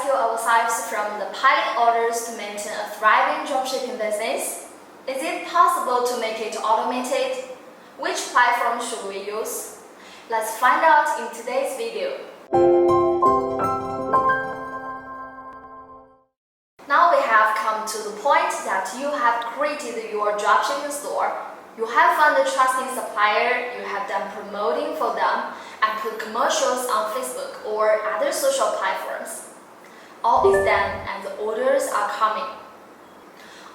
skill ourselves from the piling orders to maintain a thriving dropshipping business? Is it possible to make it automated? Which platform should we use? Let's find out in today's video. Now we have come to the point that you have created your dropshipping store. You have found a trusting supplier, you have done promoting for them, and put commercials on Facebook or other social platforms. All is done and the orders are coming.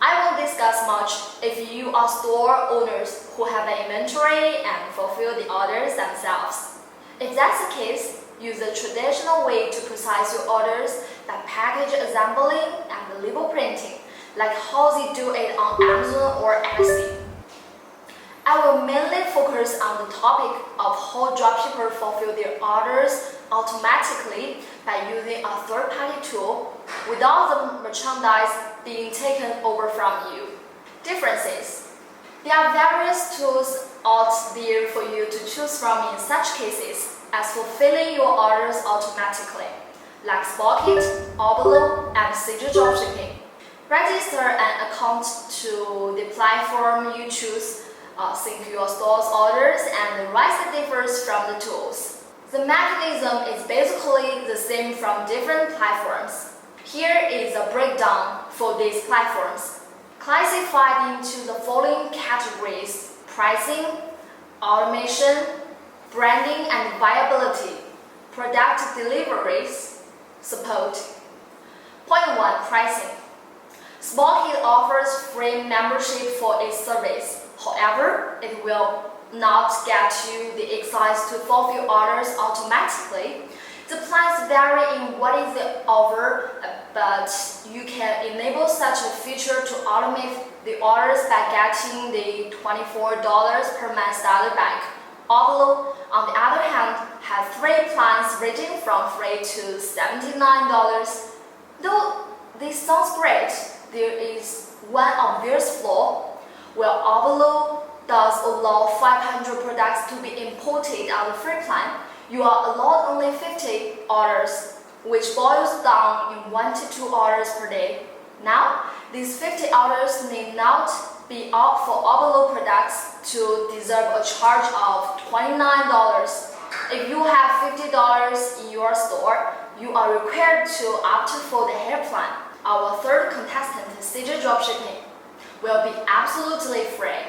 I won't discuss much if you are store owners who have an inventory and fulfill the orders themselves. If that's the case, use the traditional way to process your orders by package assembling and label printing, like how they do it on Amazon or Etsy. I will mainly focus on the topic of how dropshippers fulfill their orders automatically by using a third-party tool without the merchandise being taken over from you. Differences. There are various tools out there for you to choose from in such cases as fulfilling your orders automatically, like Spocket, Oberlo, and CJDropshipping. Register an account to the platform you choose, sync your store's orders, and the rest differs from the tools. The mechanism is basically the same from different platforms. Here is a breakdown for these platforms, classified into the following categories: pricing, automation, branding and viability, product deliveries, support. Point 1. Pricing. Spocket offers free membership for its service. However, it will not get you the access to fulfill orders automatically. The plans vary in what is the offer, but you can enable such a feature to automate the orders by getting the $24 per month starter pack. Oberlo, on the other hand, has 3 plans ranging from free to $79. Though this sounds great, there is one obvious flaw. While Oberlo does allow 500 products to be imported on the free plan, you are allowed only 50 orders, which boils down in 1 to 2 orders per day. Now, these 50 orders need not be out for Oberlo products to deserve a charge of $29. If you have $50 in your store, you are required to opt for the hair plan. Our third contestant, CJDropshipping, will be absolutely free.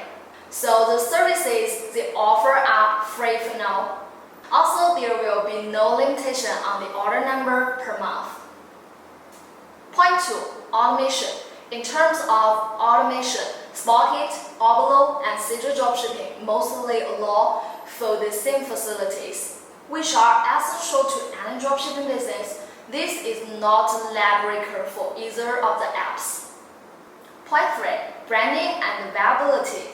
So the services they offer are free for now. Also, there will be no limitation on the order number per month. Point 2. Automation. In terms of automation, Spocket, Oberlo, and CJDropshipping mostly allow for the same facilities, which are essential to any dropshipping business. This is not a lab breaker for either of the apps. Point 3. Branding and viability.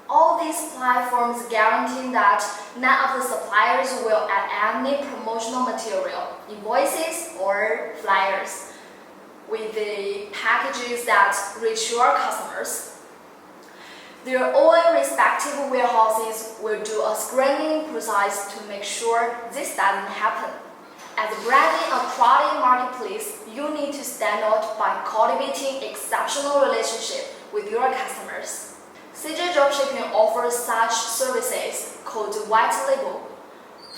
All these platforms guarantee that none of the suppliers will add any promotional material, invoices, or flyers with the packages that reach your customers. Their own respective warehouses will do a screening process to make sure this doesn't happen. As branding a quality marketplace, you need to stand out by cultivating exceptional relationship with your customers. CJDropshipping offers such services called white label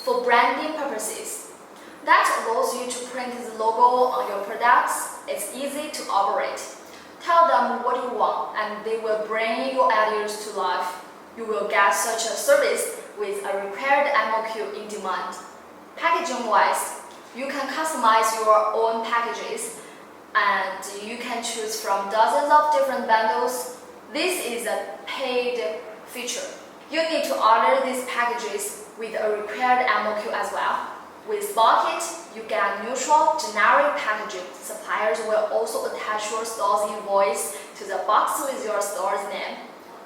for branding purposes. That allows you to print the logo on your products. It's easy to operate. Tell them what you want and they will bring your ideas to life. You will get such a service with a required 𝐏𝐿𝐿 in demand. Packaging-wise, you can customize your own packages and you can choose from dozens of different bundles. This is a paid feature. You need to order these packages with a required 𝐏𝐿𝐿 as well. With Spocket, you get neutral, generic packaging. Suppliers will also attach your store's invoice to the box with your store's name,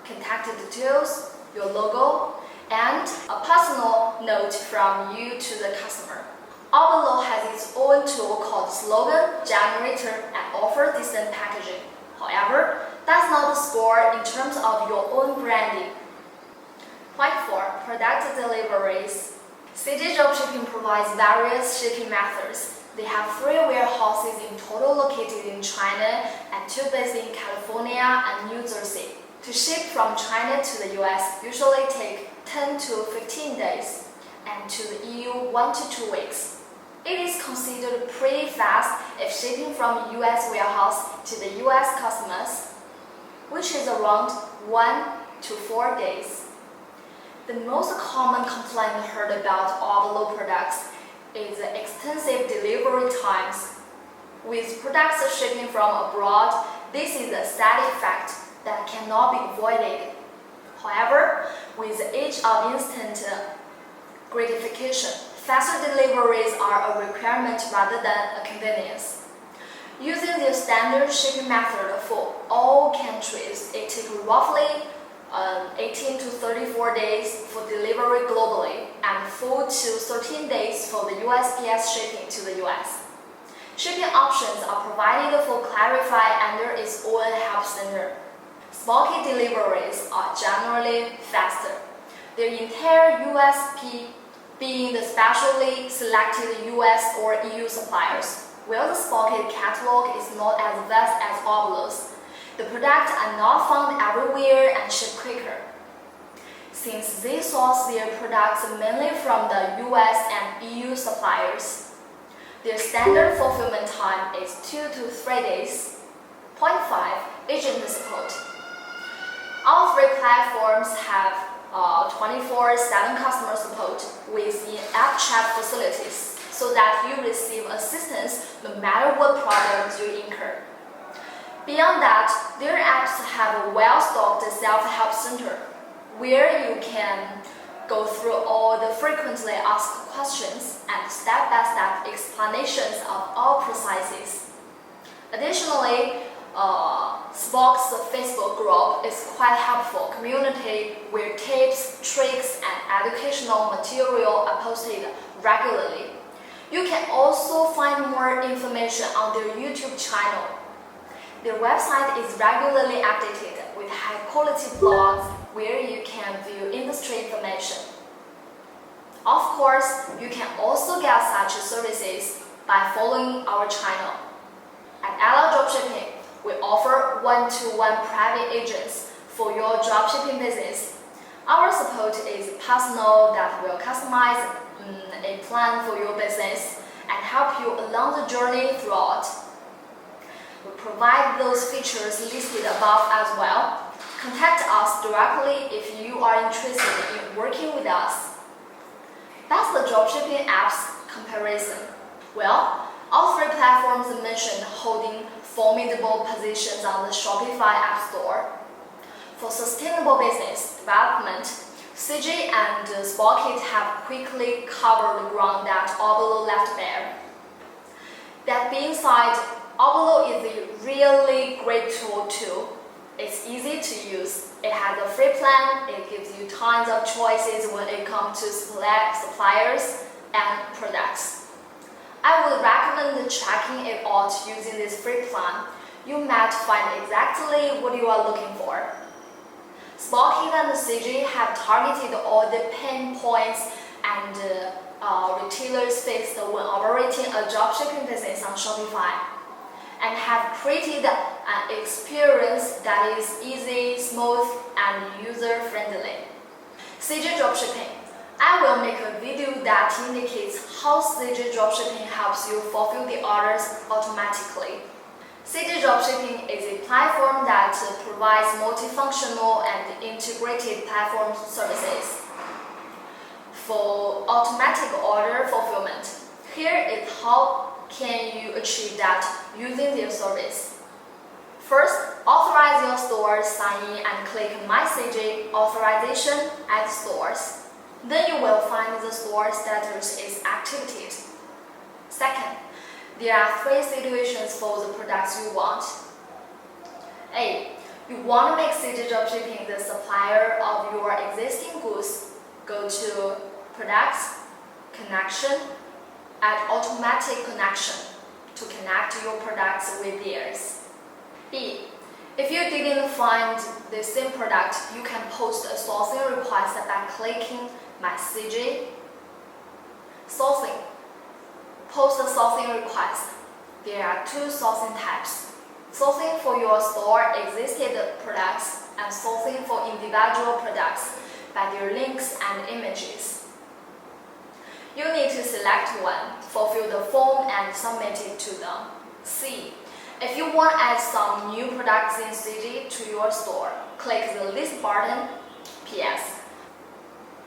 contact details, your logo, and a personal note from you to the customer. Oberlo has its own tool called Slogan Generator and offers decent packaging. However, that's not the score in terms of your own branding. Point 4. Product deliveries. CJDropshipping provides various shipping methods. They have 3 warehouses in total located in China and 2 based in California and New Jersey. To ship from China to the US usually take 10 to 15 days, and to the EU 1 to 2 weeks. It is considered pretty fast if shipping from US warehouse to the US customers, which is around 1 to 4 days. The most common complaint heard about Oberlo products is the extensive delivery times. With products shipping from abroad, this is a static fact that cannot be avoided. However, with the age of instant gratification, faster deliveries are a requirement rather than a convenience. Using the standard shipping method for all countries, it takes roughly 18 to 34 days for delivery globally and 4 to 13 days for the USPS shipping to the US. Shipping options are provided for Clarify under its own help center. Spocket deliveries are generally faster, their entire USP being the specially selected US or EU suppliers. While the Spocket catalog is not as vast as Oberlo's, the products are not found everywhere and ship quicker. Since they source their products mainly from the US and EU suppliers, their standard fulfillment time is 2 to 3 days. Point 5. Agent support. All 3 platforms have 24/7 customer support with in-app chat facilities so that you receive assistance no matter what problems you incur. Beyond that, their apps have a well-stocked self-help center where you can go through all the frequently asked questions and step-by-step explanations of all processes. Additionally, Spock's Facebook group is quite helpful community where tips, tricks, and educational material are posted regularly. You can also find more information on their YouTube channel. Their website is regularly updated with high-quality blogs where you can view industry information. Of course, you can also get such services by following our channel. At 𝐿 Dropshipping, we offer one-to-one private agents for your dropshipping business. Our support is personal that will customize a plan for your business and help you along the journey throughout. We provide those features listed above as well. Contact us directly if you are interested in working with us. That's the dropshipping apps comparison. Well, all 3 platforms mentioned holding formidable positions on the Shopify App Store. For sustainable business development, CJ and Spocket have quickly covered the ground that Oberlo left bare. That being said, Oberlo is a really great tool too. It's easy to use. It has a free plan. It gives you tons of choices when it comes to suppliers and products. I would recommend checking it out using this free plan. You might find exactly what you are looking for. Spocket and CJ have targeted all the pain points and retailers faced when operating a dropshipping business on Shopify, and have created an experience that is easy, smooth, and user-friendly. CJDropshipping. I will make a video that indicates how CJDropshipping helps you fulfill the orders automatically. CJDropshipping is a platform that provides multifunctional and integrated platform services for automatic order fulfillment. Here is how can you achieve that using their service. First, authorize your store, sign in, and click My CJ Authorization at Stores. Then you will find the store status is activated. Second, there are 3 situations for the products you want. A. You want to make CJDropshipping the supplier of your existing goods. Go to Products, Connection, add Automatic Connection to connect your products with theirs. B. If you didn't find the same product, you can post a sourcing request by clicking My CJ Sourcing. Post a sourcing request. There are two sourcing types: sourcing for your store existing products and sourcing for individual products by their links and images. You need to select one, fulfill the form and submit it to them. C. If you want to add some new products in CJ to your store, click the list button. PS.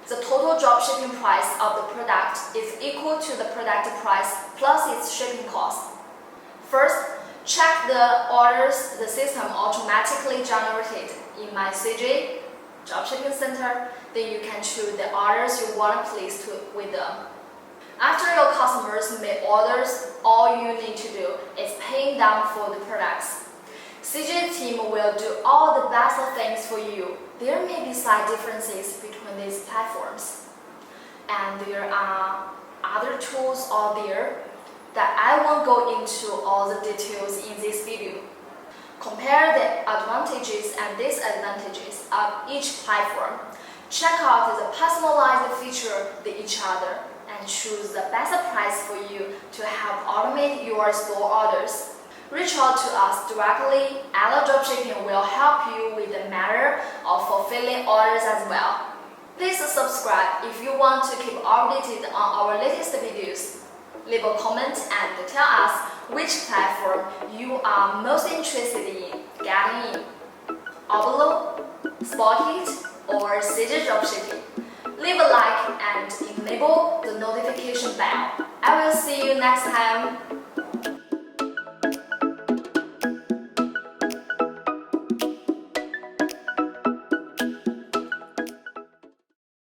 The total dropshipping price of the product is equal to the product price plus its shipping cost. First, check the orders the system automatically generated in my CJ Dropshipping Center. Then you can choose the orders you want to place with them. After your customers make orders, all you need to do is paying them for the products. CJ team will do all the best things for you. There may be slight differences between these platforms, and there are other tools out there that I won't go into all the details in this video. Compare the advantages and disadvantages of each platform. Check out the personalized feature of each other and choose the best price for you to help automate your store orders. Reach out to us directly. Dropshipping will help you with the matter of fulfilling orders as well. Please subscribe if you want to keep updated on our latest videos. Leave a comment and tell us which platform you are most interested in getting in: Oberlo, Spocket, or CJDropshipping. Leave a like and enable the notification bell. I will see you next time.